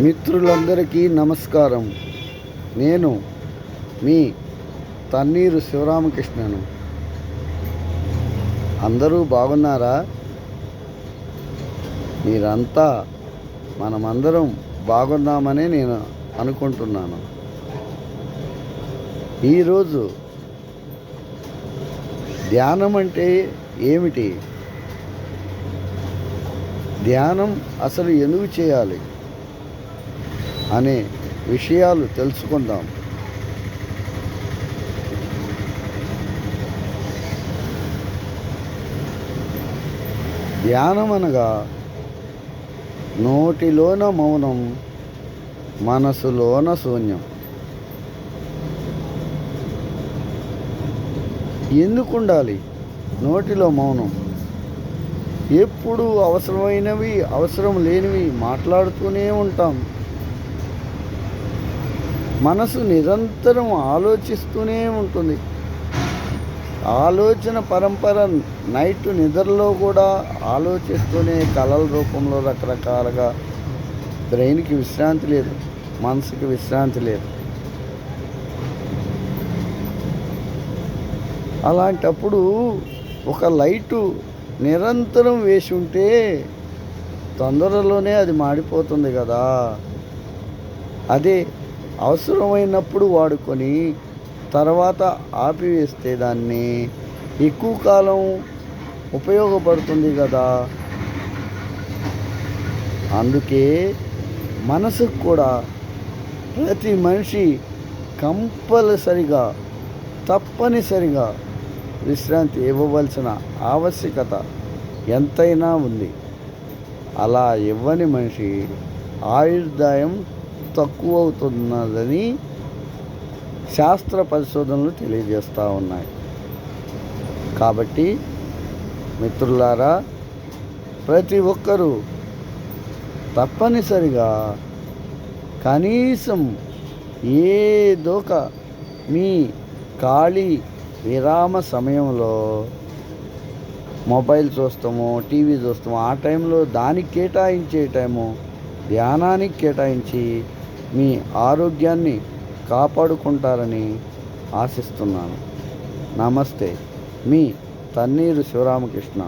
మిత్రులందరికీ నమస్కారం. నేను మీ తన్నీరు శివరామకృష్ణను. అందరూ బాగున్నారా? మీరంతా మనమందరం బాగున్నామని నేను అనుకుంటున్నాను. ఈరోజు ధ్యానం అంటే ఏమిటి? ధ్యానం అసలు ఎందుకు చేయాలి అనే విషయాలు తెలుసుకుందాం. ధ్యానం అనగా నోటిలోన మౌనం, మనసులోన శూన్యం. ఎందుకు ఉండాలి నోటిలో మౌనం? ఎప్పుడు అవసరమైనవి అవసరం లేనివి మాట్లాడుతూనే ఉంటాం. మనసు నిరంతరం ఆలోచిస్తూనే ఉంటుంది. ఆలోచన పరంపర నైట్ నిద్రలో కూడా ఆలోచిస్తూనే కలల రూపంలో రకరకాలుగా బ్రెయిన్కి విశ్రాంతి లేదు, మనసుకి విశ్రాంతి లేదు. అలాంటప్పుడు ఒక లైటు నిరంతరం వేసి ఉంటే తొందరలోనే అది మాడిపోతుంది కదా. అదే అవసరమైనప్పుడు వాడుకొని తర్వాత ఆపివేస్తే దాన్ని ఎక్కువ కాలం ఉపయోగపడుతుంది కదా. అందుకే మనసుకు కూడా ప్రతి మనిషి కంపల్సరిగా తప్పనిసరిగా విశ్రాంతి ఇవ్వవలసిన ఆవశ్యకత ఎంతైనా ఉంది. అలా ఇవ్వని మనిషి ఆయుర్దాయం తక్కువ అవుతున్నదని శాస్త్ర పరిశోధనలు తెలియజేస్తూ ఉన్నాయి. కాబట్టి మిత్రులారా, ప్రతి ఒక్కరూ తప్పనిసరిగా కనీసం ఏదొక మీ ఖాళీ విరామ సమయంలో మొబైల్ చూస్తామో టీవీ చూస్తామో ఆ టైంలో దానికి కేటాయించే టైము ధ్యానానికి కేటాయించి మీ ఆరోగ్యాన్ని కాపాడుకుంటారని ఆశిస్తున్నాను. నమస్తే, మీ తన్నీరు శివరామకృష్ణ.